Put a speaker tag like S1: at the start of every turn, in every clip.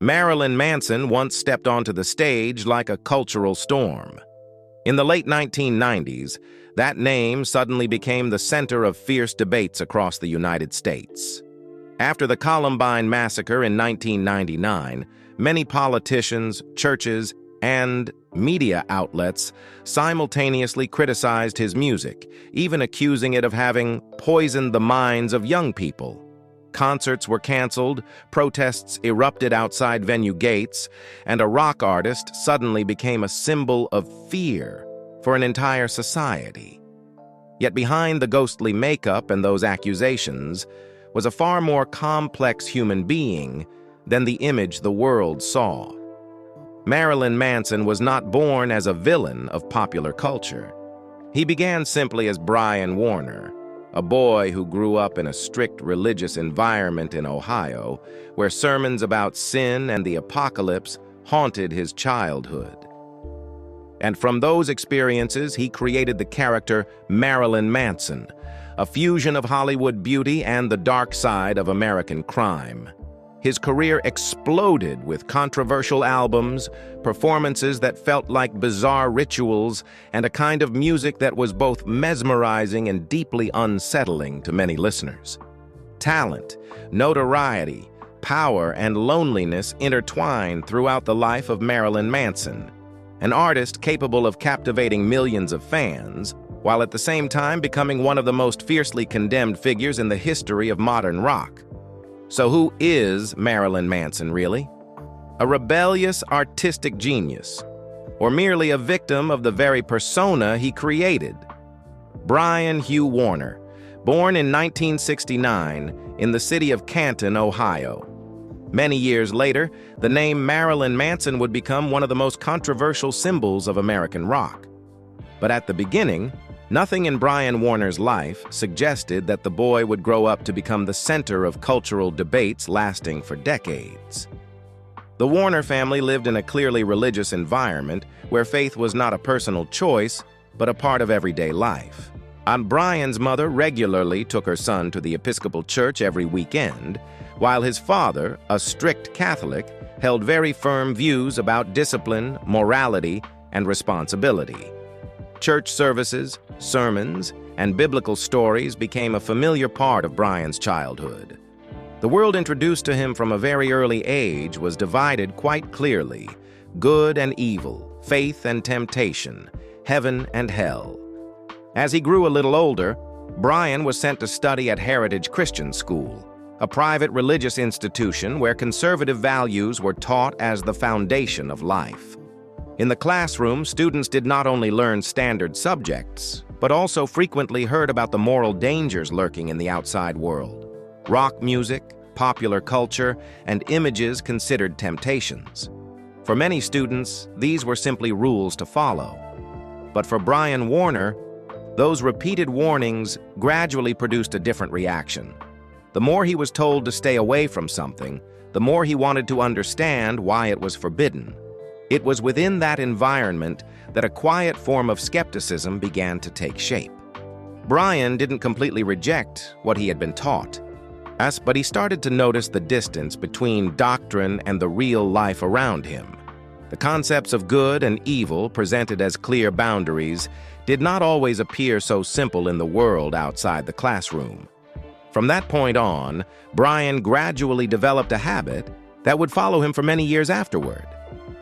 S1: Marilyn Manson once stepped onto the stage like a cultural storm. In the late 1990s, that name suddenly became the center of fierce debates across the United States. After the Columbine massacre in 1999, many politicians, churches, and media outlets simultaneously criticized his music, even accusing it of having poisoned the minds of young people. Concerts were canceled, protests erupted outside venue gates, and a rock artist suddenly became a symbol of fear for an entire society. Yet behind the ghostly makeup and those accusations was a far more complex human being than the image the world saw. Marilyn Manson was not born as a villain of popular culture. He began simply as Brian Warner, a boy who grew up in a strict religious environment in Ohio, where sermons about sin and the apocalypse haunted his childhood. And from those experiences, he created the character Marilyn Manson, a fusion of Hollywood beauty and the dark side of American crime. His career exploded with controversial albums, performances that felt like bizarre rituals, and a kind of music that was both mesmerizing and deeply unsettling to many listeners. Talent, notoriety, power, and loneliness intertwined throughout the life of Marilyn Manson, an artist capable of captivating millions of fans, while at the same time becoming one of the most fiercely condemned figures in the history of modern rock. So who is Marilyn Manson, really? A rebellious artistic genius, or merely a victim of the very persona he created? Brian Hugh Warner, born in 1969 in the city of Canton, Ohio. Many years later, the name Marilyn Manson would become one of the most controversial symbols of American rock. But at the beginning, nothing in Brian Warner's life suggested that the boy would grow up to become the center of cultural debates lasting for decades. The Warner family lived in a clearly religious environment where faith was not a personal choice, but a part of everyday life. Brian's mother regularly took her son to the Episcopal Church every weekend, while his father, a strict Catholic, held very firm views about discipline, morality, and responsibility. Church services, sermons, and biblical stories became a familiar part of Brian's childhood. The world introduced to him from a very early age was divided quite clearly: good and evil, faith and temptation, heaven and hell. As he grew a little older, Brian was sent to study at Heritage Christian School, a private religious institution where conservative values were taught as the foundation of life. In the classroom, students did not only learn standard subjects, but also frequently heard about the moral dangers lurking in the outside world. Rock music, popular culture, and images considered temptations. For many students, these were simply rules to follow. But for Brian Warner, those repeated warnings gradually produced a different reaction. The more he was told to stay away from something, the more he wanted to understand why it was forbidden. It was within that environment that a quiet form of skepticism began to take shape. Brian didn't completely reject what he had been taught, but he started to notice the distance between doctrine and the real life around him. The concepts of good and evil, presented as clear boundaries, did not always appear so simple in the world outside the classroom. From that point on, Brian gradually developed a habit that would follow him for many years afterward,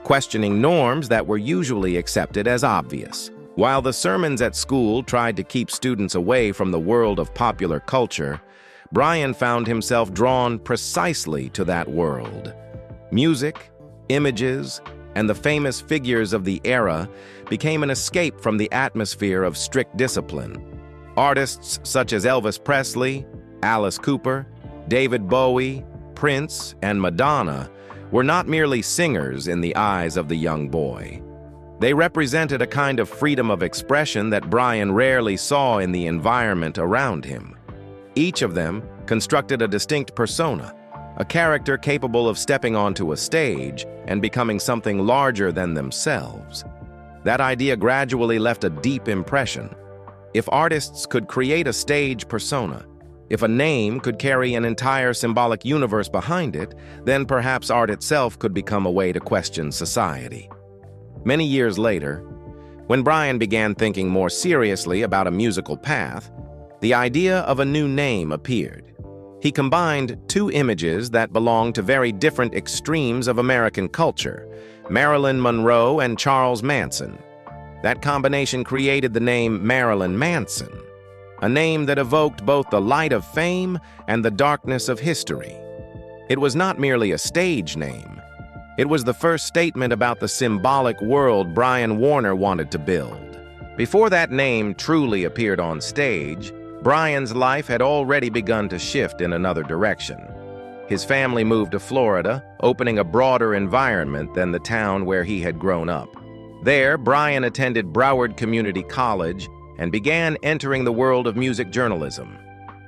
S1: questioning norms that were usually accepted as obvious. While the sermons at school tried to keep students away from the world of popular culture, Brian found himself drawn precisely to that world. Music, images, and the famous figures of the era became an escape from the atmosphere of strict discipline. Artists such as Elvis Presley, Alice Cooper, David Bowie, Prince, and Madonna were not merely singers in the eyes of the young boy. They represented a kind of freedom of expression that Brian rarely saw in the environment around him. Each of them constructed a distinct persona, a character capable of stepping onto a stage and becoming something larger than themselves. That idea gradually left a deep impression. If artists could create a stage persona, If a name could carry an entire symbolic universe behind it, then perhaps art itself could become a way to question society. Many years later, when Brian began thinking more seriously about a musical path, the idea of a new name appeared. He combined two images that belonged to very different extremes of American culture, Marilyn Monroe and Charles Manson. That combination created the name Marilyn Manson, a name that evoked both the light of fame and the darkness of history. It was not merely a stage name. It was the first statement about the symbolic world Brian Warner wanted to build. Before that name truly appeared on stage, Brian's life had already begun to shift in another direction. His family moved to Florida, opening a broader environment than the town where he had grown up. There, Brian attended Broward Community College and began entering the world of music journalism.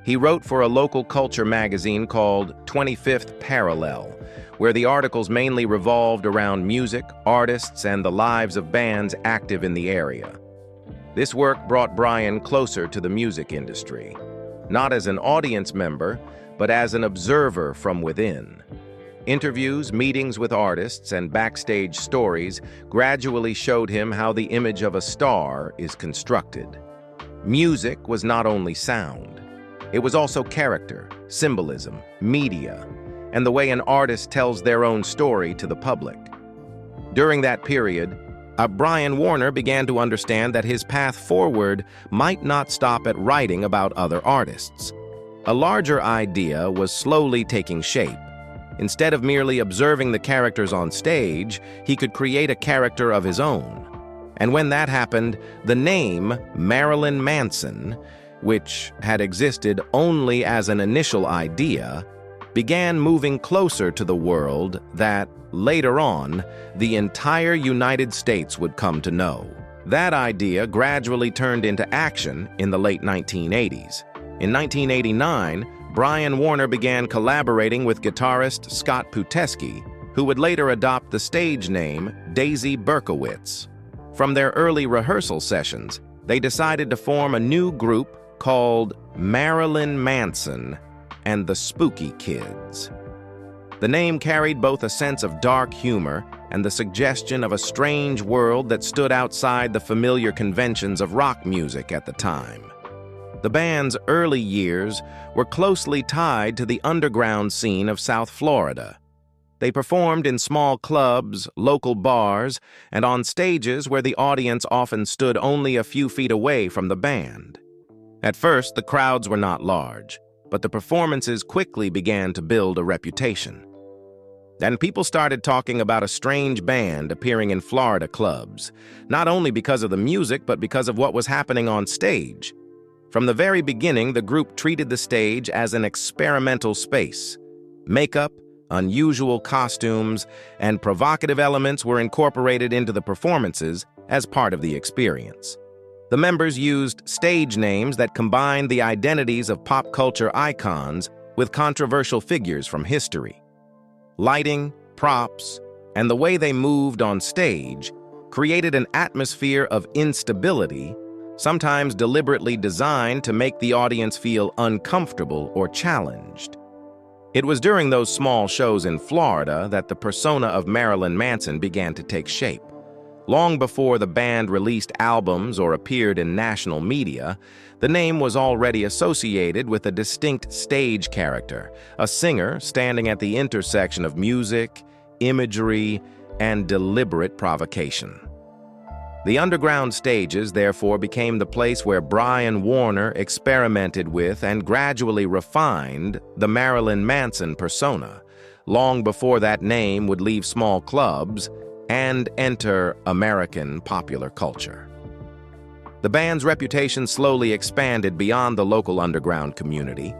S1: He wrote for a local culture magazine called 25th Parallel, where the articles mainly revolved around music, artists, and the lives of bands active in the area. This work brought Brian closer to the music industry, not as an audience member, but as an observer from within. Interviews, meetings with artists, and backstage stories gradually showed him how the image of a star is constructed. Music was not only sound. It was also character, symbolism, media, and the way an artist tells their own story to the public. During that period, Brian Warner began to understand that his path forward might not stop at writing about other artists. A larger idea was slowly taking shape. Instead of merely observing the characters on stage, he could create a character of his own. And when that happened, the name Marilyn Manson, which had existed only as an initial idea, began moving closer to the world that, later on, the entire United States would come to know. That idea gradually turned into action in the late 1980s. In 1989, Brian Warner began collaborating with guitarist Scott Puteski, who would later adopt the stage name Daisy Berkowitz. From their early rehearsal sessions, they decided to form a new group called Marilyn Manson and the Spooky Kids. The name carried both a sense of dark humor and the suggestion of a strange world that stood outside the familiar conventions of rock music at the time. The band's early years were closely tied to the underground scene of South Florida. They performed in small clubs, local bars, and on stages where the audience often stood only a few feet away from the band. At first, the crowds were not large, but the performances quickly began to build a reputation. Then people started talking about a strange band appearing in Florida clubs, not only because of the music, but because of what was happening on stage. From the very beginning, the group treated the stage as an experimental space. Makeup, unusual costumes, and provocative elements were incorporated into the performances as part of the experience. The members used stage names that combined the identities of pop culture icons with controversial figures from history. Lighting, props, and the way they moved on stage created an atmosphere of instability, sometimes deliberately designed to make the audience feel uncomfortable or challenged. It was during those small shows in Florida that the persona of Marilyn Manson began to take shape. Long before the band released albums or appeared in national media, the name was already associated with a distinct stage character, a singer standing at the intersection of music, imagery, and deliberate provocation. The underground stages, therefore, became the place where Brian Warner experimented with and gradually refined the Marilyn Manson persona, long before that name would leave small clubs and enter American popular culture. The band's reputation slowly expanded beyond the local underground community.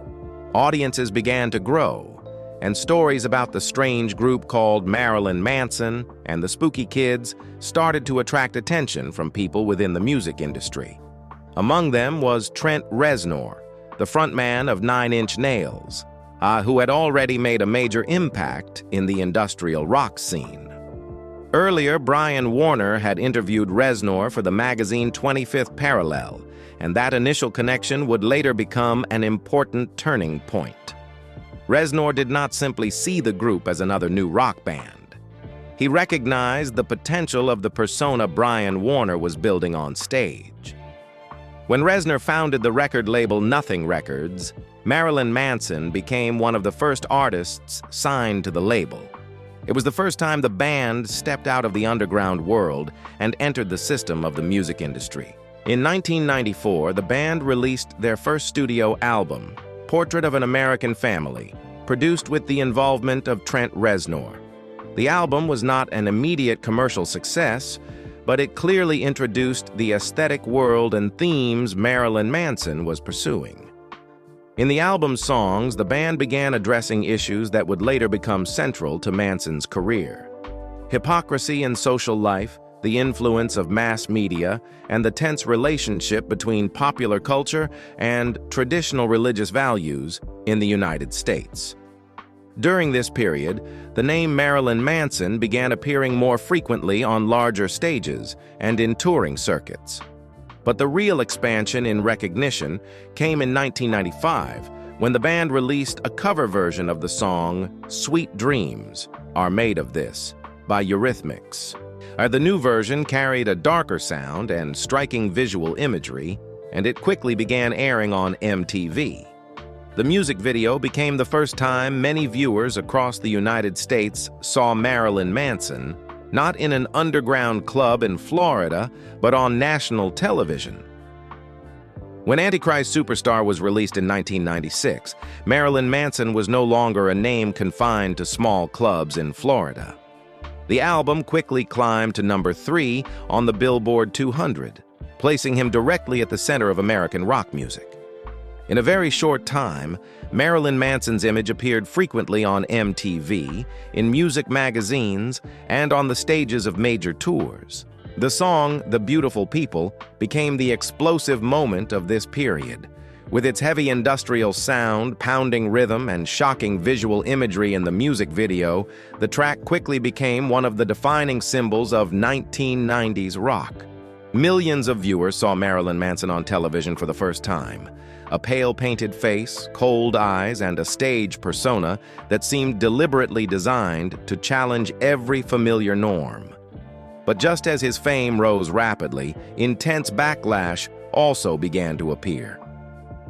S1: Audiences began to grow, and stories about the strange group called Marilyn Manson and the Spooky Kids started to attract attention from people within the music industry. Among them was Trent Reznor, the frontman of 9 Inch Nails, who had already made a major impact in the industrial rock scene. Earlier, Brian Warner had interviewed Reznor for the magazine 25th Parallel, and that initial connection would later become an important turning point. Reznor did not simply see the group as another new rock band. He recognized the potential of the persona Brian Warner was building on stage. When Reznor founded the record label Nothing Records, Marilyn Manson became one of the first artists signed to the label. It was the first time the band stepped out of the underground world and entered the system of the music industry. In 1994, the band released their first studio album, Portrait of an American Family, produced with the involvement of Trent Reznor. The album was not an immediate commercial success, but it clearly introduced the aesthetic world and themes Marilyn Manson was pursuing. In the album's songs, the band began addressing issues that would later become central to Manson's career. Hypocrisy in social life, the influence of mass media, and the tense relationship between popular culture and traditional religious values in the United States. During this period, the name Marilyn Manson began appearing more frequently on larger stages and in touring circuits. But the real expansion in recognition came in 1995, when the band released a cover version of the song "Sweet Dreams Are Made of This" by Eurythmics. The new version carried a darker sound and striking visual imagery, and it quickly began airing on MTV. The music video became the first time many viewers across the United States saw Marilyn Manson, not in an underground club in Florida, but on national television. When Antichrist Superstar was released in 1996, Marilyn Manson was no longer a name confined to small clubs in Florida. The album quickly climbed to number 3 on the Billboard 200, placing him directly at the center of American rock music. In a very short time, Marilyn Manson's image appeared frequently on MTV, in music magazines, and on the stages of major tours. The song, "The Beautiful People," became the explosive moment of this period. With its heavy industrial sound, pounding rhythm, and shocking visual imagery in the music video, the track quickly became one of the defining symbols of 1990s rock. Millions of viewers saw Marilyn Manson on television for the first time. A pale-painted face, cold eyes, and a stage persona that seemed deliberately designed to challenge every familiar norm. But just as his fame rose rapidly, intense backlash also began to appear.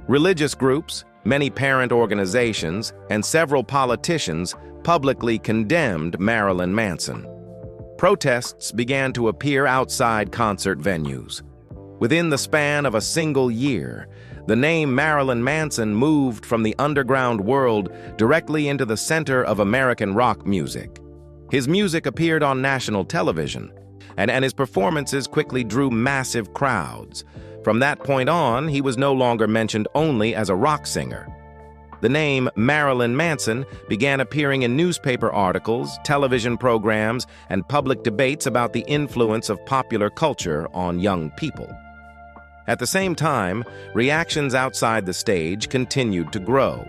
S1: Religious groups, many parent organizations, and several politicians publicly condemned Marilyn Manson. Protests began to appear outside concert venues. Within the span of a single year, the name Marilyn Manson moved from the underground world directly into the center of American rock music. His music appeared on national television, and his performances quickly drew massive crowds. From that point on, he was no longer mentioned only as a rock singer. The name Marilyn Manson began appearing in newspaper articles, television programs, and public debates about the influence of popular culture on young people. At the same time, reactions outside the stage continued to grow.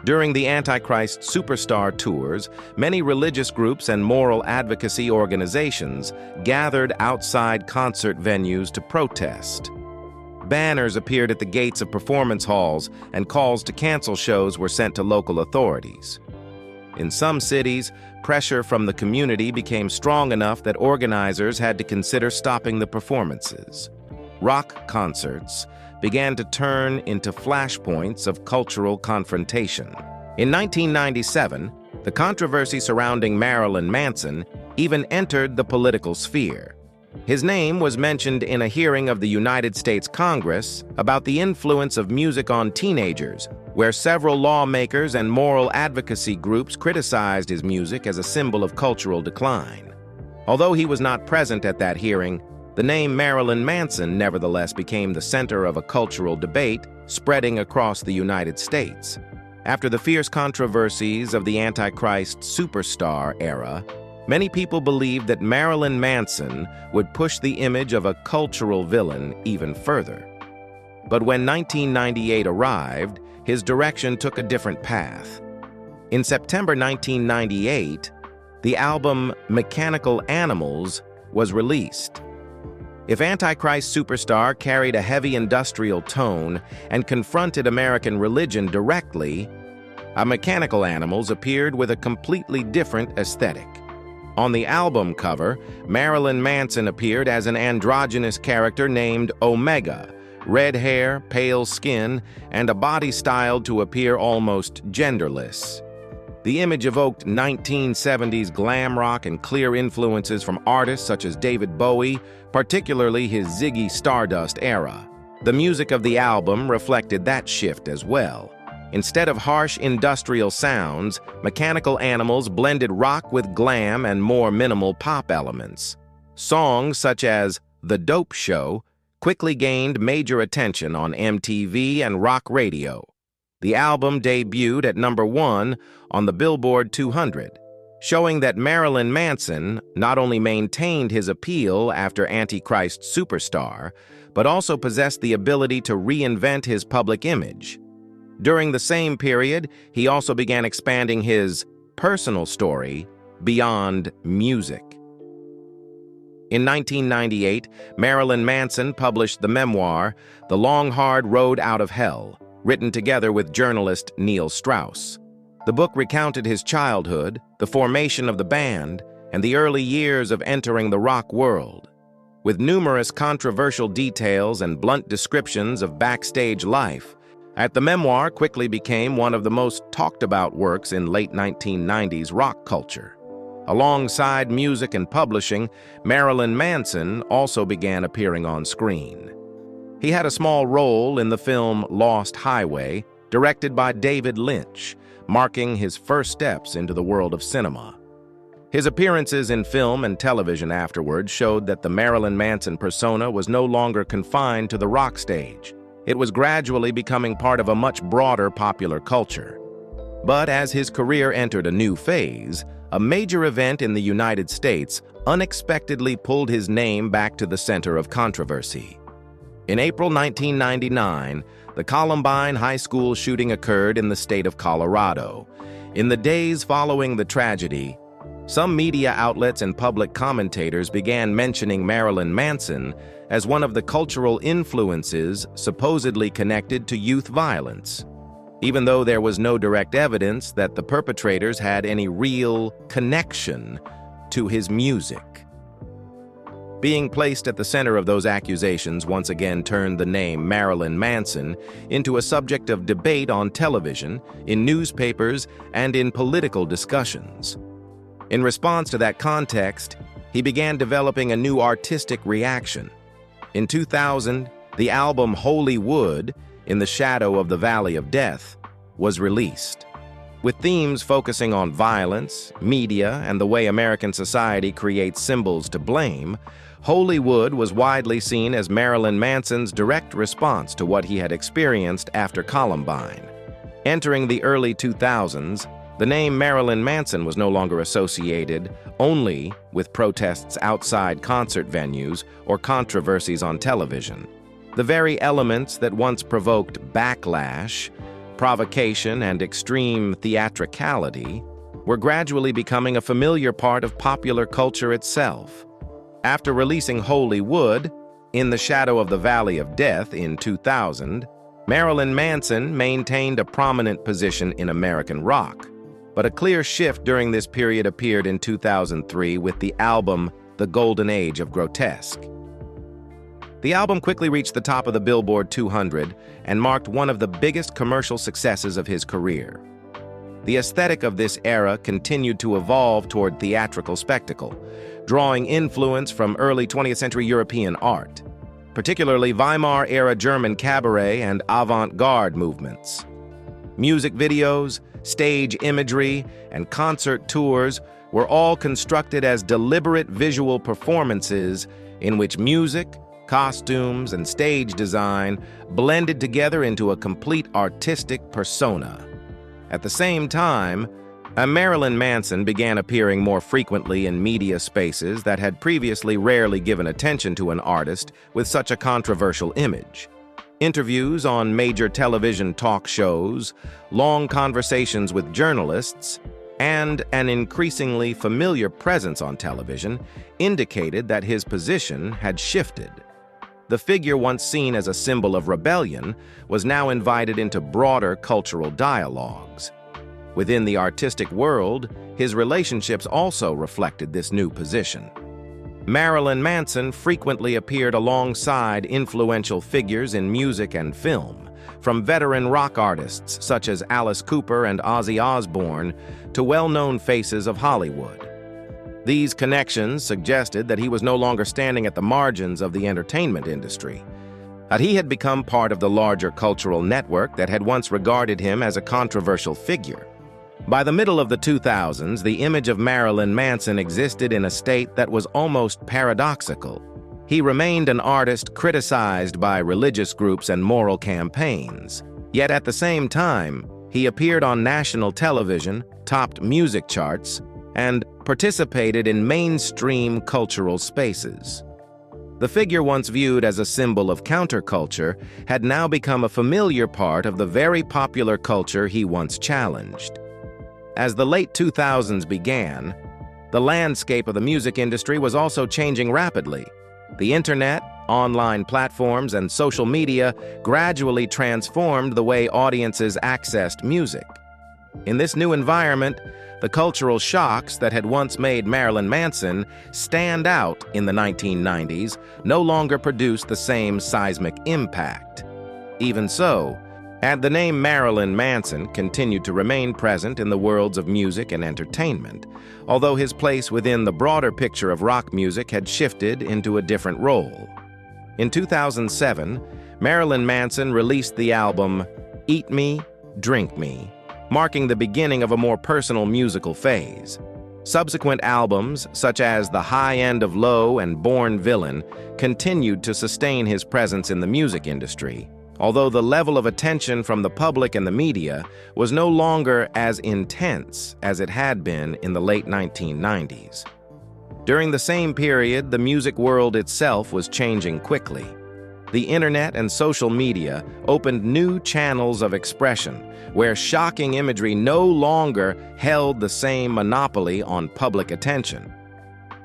S1: During the Antichrist Superstar tours, many religious groups and moral advocacy organizations gathered outside concert venues to protest. Banners appeared at the gates of performance halls, and calls to cancel shows were sent to local authorities. In some cities, pressure from the community became strong enough that organizers had to consider stopping the performances. Rock concerts began to turn into flashpoints of cultural confrontation. In 1997, the controversy surrounding Marilyn Manson even entered the political sphere. His name was mentioned in a hearing of the United States Congress about the influence of music on teenagers, where several lawmakers and moral advocacy groups criticized his music as a symbol of cultural decline. Although he was not present at that hearing, the name Marilyn Manson nevertheless became the center of a cultural debate spreading across the United States. After the fierce controversies of the Antichrist Superstar era, many people believed that Marilyn Manson would push the image of a cultural villain even further. But when 1998 arrived, his direction took a different path. In September 1998, the album Mechanical Animals was released. If Antichrist Superstar carried a heavy industrial tone and confronted American religion directly, Mechanical Animals appeared with a completely different aesthetic. On the album cover, Marilyn Manson appeared as an androgynous character named Omega, red hair, pale skin, and a body styled to appear almost genderless. The image evoked 1970s glam rock and clear influences from artists such as David Bowie, particularly his Ziggy Stardust era. The music of the album reflected that shift as well. Instead of harsh industrial sounds, Mechanical Animals blended rock with glam and more minimal pop elements. Songs such as The Dope Show quickly gained major attention on MTV and rock radio. The album debuted at #1 on the Billboard 200, showing that Marilyn Manson not only maintained his appeal after Antichrist Superstar, but also possessed the ability to reinvent his public image. During the same period, he also began expanding his personal story beyond music. In 1998, Marilyn Manson published the memoir, The Long Hard Road Out of Hell, written together with journalist Neil Strauss. The book recounted his childhood, the formation of the band, and the early years of entering the rock world. With numerous controversial details and blunt descriptions of backstage life, the memoir quickly became one of the most talked-about works in late 1990s rock culture. Alongside music and publishing, Marilyn Manson also began appearing on screen. He had a small role in the film Lost Highway, directed by David Lynch, marking his first steps into the world of cinema. His appearances in film and television afterwards showed that the Marilyn Manson persona was no longer confined to the rock stage. It was gradually becoming part of a much broader popular culture. But as his career entered a new phase, a major event in the United States unexpectedly pulled his name back to the center of controversy. In April 1999, the Columbine high school shooting occurred in the state of Colorado. In the days following the tragedy, some media outlets and public commentators began mentioning Marilyn Manson as one of the cultural influences supposedly connected to youth violence, even though there was no direct evidence that the perpetrators had any real connection to his music. Being placed at the center of those accusations once again turned the name Marilyn Manson into a subject of debate on television, in newspapers, and in political discussions. In response to that context, he began developing a new artistic reaction. In 2000, the album Holy Wood, In the Shadow of the Valley of Death, was released. With themes focusing on violence, media, and the way American society creates symbols to blame, Holy Wood was widely seen as Marilyn Manson's direct response to what he had experienced after Columbine. Entering the early 2000s, the name Marilyn Manson was no longer associated only with protests outside concert venues or controversies on television. The very elements that once provoked backlash, provocation, and extreme theatricality were gradually becoming a familiar part of popular culture itself. After releasing Holy Wood, In the Shadow of the Valley of Death in 2000, Marilyn Manson maintained a prominent position in American rock. But a clear shift during this period appeared in 2003 with the album The Golden Age of Grotesque. The album quickly reached the top of the Billboard 200 and marked one of the biggest commercial successes of his career. The aesthetic of this era continued to evolve toward theatrical spectacle, drawing influence from early 20th century European art, particularly Weimar-era German cabaret and avant-garde movements. Music videos, stage imagery, and concert tours were all constructed as deliberate visual performances in which music, costumes, and stage design blended together into a complete artistic persona. At the same time, Marilyn Manson began appearing more frequently in media spaces that had previously rarely given attention to an artist with such a controversial image. Interviews on major television talk shows, long conversations with journalists, and an increasingly familiar presence on television indicated that his position had shifted. The figure once seen as a symbol of rebellion was now invited into broader cultural dialogues. Within the artistic world, his relationships also reflected this new position. Marilyn Manson frequently appeared alongside influential figures in music and film, from veteran rock artists such as Alice Cooper and Ozzy Osbourne to well-known faces of Hollywood. These connections suggested that he was no longer standing at the margins of the entertainment industry, that he had become part of the larger cultural network that had once regarded him as a controversial figure. By the middle of the 2000s, the image of Marilyn Manson existed in a state that was almost paradoxical. He remained an artist criticized by religious groups and moral campaigns. Yet at the same time, he appeared on national television, topped music charts, and participated in mainstream cultural spaces. The figure once viewed as a symbol of counterculture had now become a familiar part of the very popular culture he once challenged. As the late 2000s began, the landscape of the music industry was also changing rapidly. The internet, online platforms, and social media gradually transformed the way audiences accessed music. In this new environment, the cultural shocks that had once made Marilyn Manson stand out in the 1990s no longer produced the same seismic impact. Even so, the name Marilyn Manson continued to remain present in the worlds of music and entertainment, although his place within the broader picture of rock music had shifted into a different role. In 2007, Marilyn Manson released the album Eat Me, Drink Me, marking the beginning of a more personal musical phase. Subsequent albums, such as The High End of Low and Born Villain, continued to sustain his presence in the music industry, although the level of attention from the public and the media was no longer as intense as it had been in the late 1990s. During the same period, the music world itself was changing quickly. The internet and social media opened new channels of expression, where shocking imagery no longer held the same monopoly on public attention.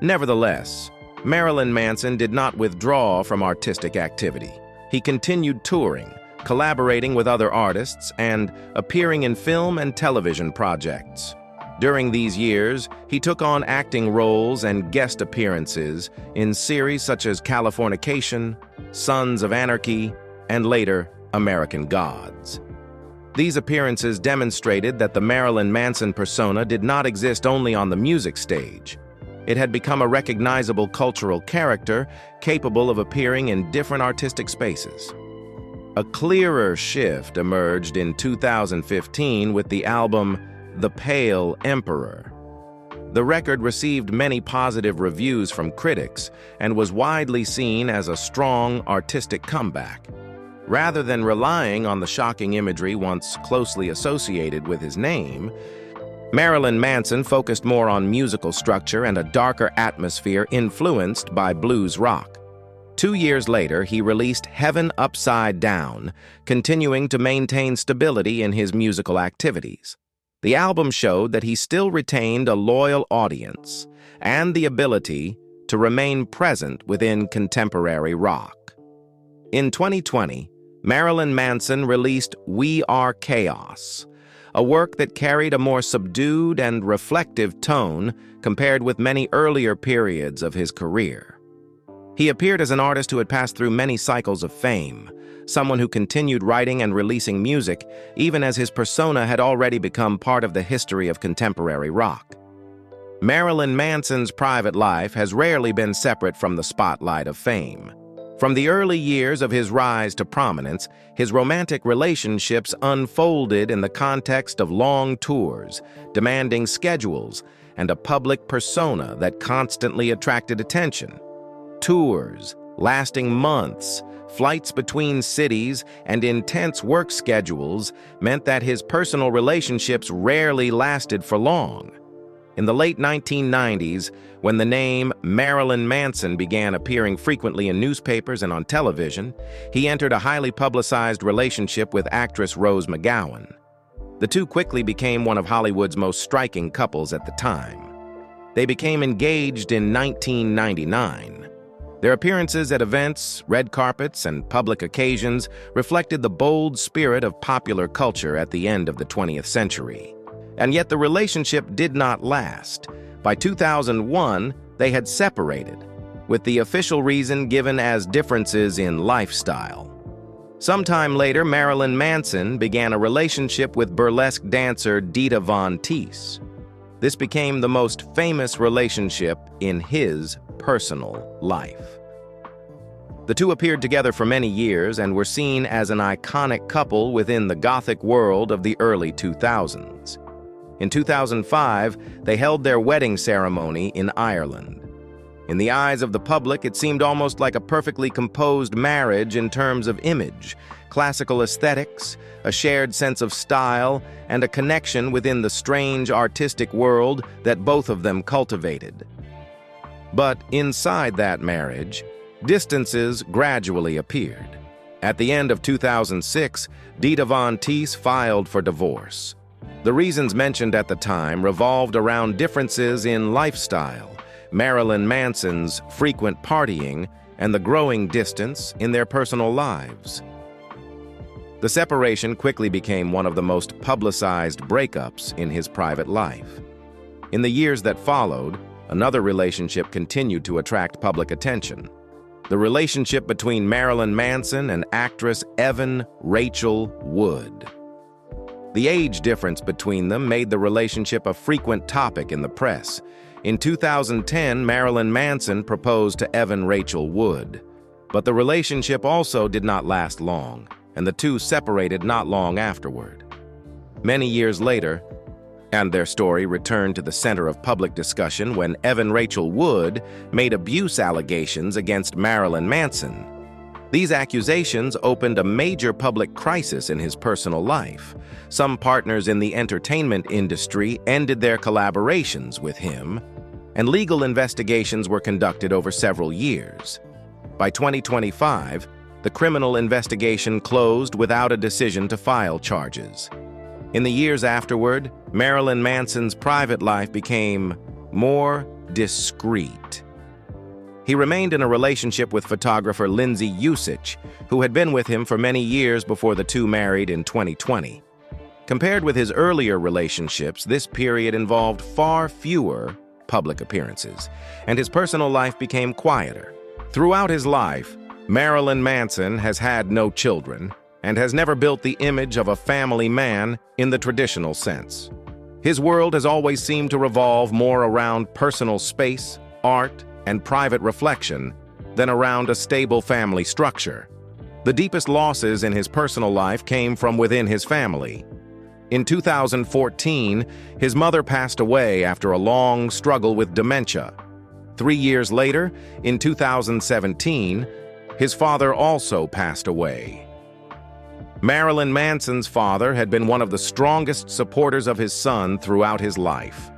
S1: Nevertheless, Marilyn Manson did not withdraw from artistic activity. He continued touring, collaborating with other artists, and appearing in film and television projects. During these years, he took on acting roles and guest appearances in series such as Californication, Sons of Anarchy, and later, American Gods. These appearances demonstrated that the Marilyn Manson persona did not exist only on the music stage. It had become a recognizable cultural character capable of appearing in different artistic spaces. A clearer shift emerged in 2015 with the album The Pale Emperor. The record received many positive reviews from critics and was widely seen as a strong artistic comeback. Rather than relying on the shocking imagery once closely associated with his name, Marilyn Manson focused more on musical structure and a darker atmosphere influenced by blues rock. 2 years later, he released Heaven Upside Down, continuing to maintain stability in his musical activities. The album showed that he still retained a loyal audience and the ability to remain present within contemporary rock. In 2020, Marilyn Manson released We Are Chaos, a work that carried a more subdued and reflective tone compared with many earlier periods of his career. He appeared as an artist who had passed through many cycles of fame, someone who continued writing and releasing music even as his persona had already become part of the history of contemporary rock. Marilyn Manson's private life has rarely been separate from the spotlight of fame. From the early years of his rise to prominence, his romantic relationships unfolded in the context of long tours, demanding schedules, and a public persona that constantly attracted attention. Tours, lasting months, flights between cities, and intense work schedules meant that his personal relationships rarely lasted for long. In the late 1990s, when the name Marilyn Manson began appearing frequently in newspapers and on television, he entered a highly publicized relationship with actress Rose McGowan. The two quickly became one of Hollywood's most striking couples at the time. They became engaged in 1999. Their appearances at events, red carpets, and public occasions reflected the bold spirit of popular culture at the end of the 20th century. And yet the relationship did not last. By 2001, they had separated, with the official reason given as differences in lifestyle. Sometime later, Marilyn Manson began a relationship with burlesque dancer Dita Von Teese. This became the most famous relationship in his personal life. The two appeared together for many years and were seen as an iconic couple within the Gothic world of the early 2000s. In 2005, they held their wedding ceremony in Ireland. In the eyes of the public, it seemed almost like a perfectly composed marriage in terms of image, classical aesthetics, a shared sense of style, and a connection within the strange artistic world that both of them cultivated. But inside that marriage, distances gradually appeared. At the end of 2006, Dita Von Teese filed for divorce. The reasons mentioned at the time revolved around differences in lifestyle, Marilyn Manson's frequent partying, and the growing distance in their personal lives. The separation quickly became one of the most publicized breakups in his private life. In the years that followed, another relationship continued to attract public attention. The relationship between Marilyn Manson and actress Evan Rachel Wood. The age difference between them made the relationship a frequent topic in the press. In 2010, Marilyn Manson proposed to Evan Rachel Wood. But the relationship also did not last long, and the two separated not long afterward. Many years later, and their story returned to the center of public discussion when Evan Rachel Wood made abuse allegations against Marilyn Manson. These accusations opened a major public crisis in his personal life. Some partners in the entertainment industry ended their collaborations with him, and legal investigations were conducted over several years. By 2025, the criminal investigation closed without a decision to file charges. In the years afterward, Marilyn Manson's private life became more discreet. He remained in a relationship with photographer Lindsay Usich, who had been with him for many years before the two married in 2020. Compared with his earlier relationships, this period involved far fewer public appearances, and his personal life became quieter. Throughout his life, Marilyn Manson has had no children and has never built the image of a family man in the traditional sense. His world has always seemed to revolve more around personal space, art, and private reflection than around a stable family structure. The deepest losses in his personal life came from within his family. In 2014, his mother passed away after a long struggle with dementia. 3 years later, in 2017, his father also passed away. Marilyn Manson's father had been one of the strongest supporters of his son throughout his life.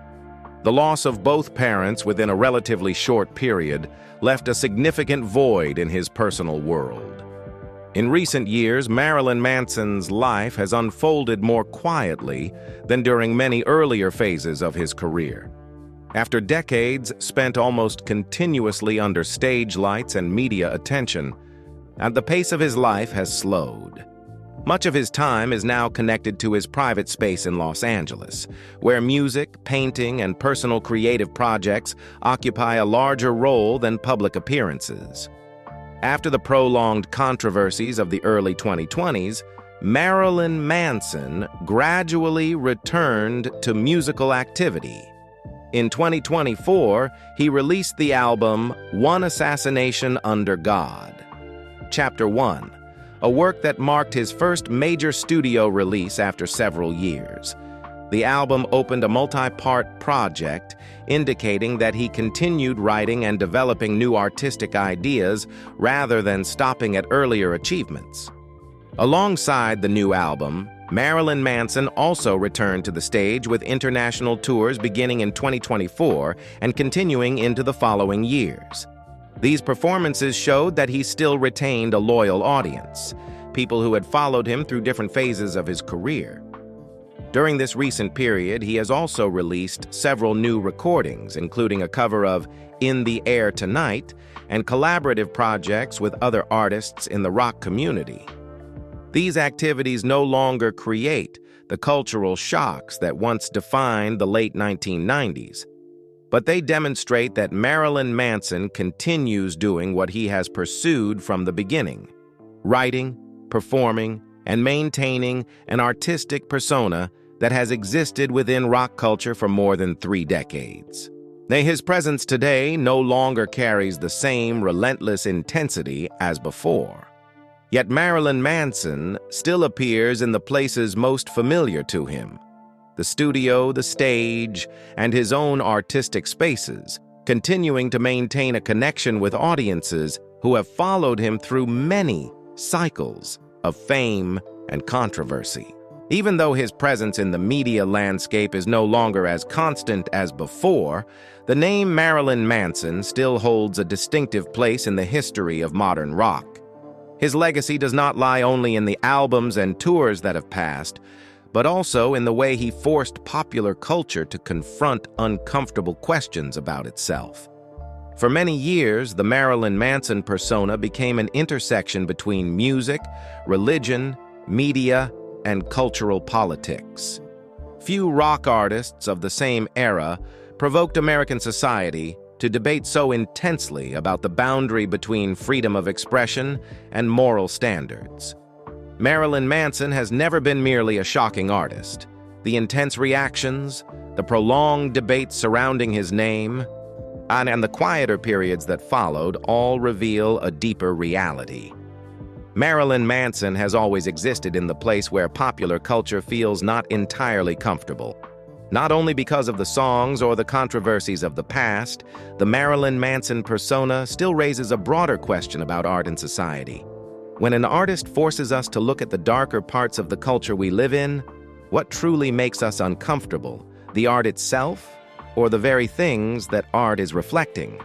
S1: The loss of both parents within a relatively short period left a significant void in his personal world. In recent years, Marilyn Manson's life has unfolded more quietly than during many earlier phases of his career. After decades spent almost continuously under stage lights and media attention, the pace of his life has slowed. Much of his time is now connected to his private space in Los Angeles, where music, painting, and personal creative projects occupy a larger role than public appearances. After the prolonged controversies of the early 2020s, Marilyn Manson gradually returned to musical activity. In 2024, he released the album One Assassination Under God. Chapter 1. A work that marked his first major studio release after several years. The album opened a multi-part project, indicating that he continued writing and developing new artistic ideas rather than stopping at earlier achievements. Alongside the new album, Marilyn Manson also returned to the stage with international tours beginning in 2024 and continuing into the following years. These performances showed that he still retained a loyal audience, people who had followed him through different phases of his career. During this recent period, he has also released several new recordings, including a cover of In the Air Tonight and collaborative projects with other artists in the rock community. These activities no longer create the cultural shocks that once defined the late 1990s, but they demonstrate that Marilyn Manson continues doing what he has pursued from the beginning: writing, performing, and maintaining an artistic persona that has existed within rock culture for more than 3 decades. His presence today no longer carries the same relentless intensity as before. Yet Marilyn Manson still appears in the places most familiar to him: the studio, the stage, and his own artistic spaces, continuing to maintain a connection with audiences who have followed him through many cycles of fame and controversy. Even though his presence in the media landscape is no longer as constant as before, the name Marilyn Manson still holds a distinctive place in the history of modern rock. His legacy does not lie only in the albums and tours that have passed, but also in the way he forced popular culture to confront uncomfortable questions about itself. For many years, the Marilyn Manson persona became an intersection between music, religion, media, and cultural politics. Few rock artists of the same era provoked American society to debate so intensely about the boundary between freedom of expression and moral standards. Marilyn Manson has never been merely a shocking artist. The intense reactions, the prolonged debates surrounding his name, and the quieter periods that followed all reveal a deeper reality. Marilyn Manson has always existed in the place where popular culture feels not entirely comfortable. Not only because of the songs or the controversies of the past, the Marilyn Manson persona still raises a broader question about art and society. When an artist forces us to look at the darker parts of the culture we live in, what truly makes us uncomfortable, the art itself, or the very things that art is reflecting?